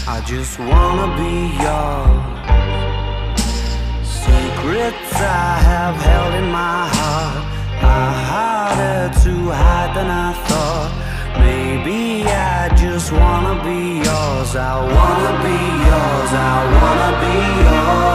I just wanna be yours. Secrets I have held in my heart are harder to hide than I thought. Maybe I just wanna be yours. I wanna be yours. I wanna be yours.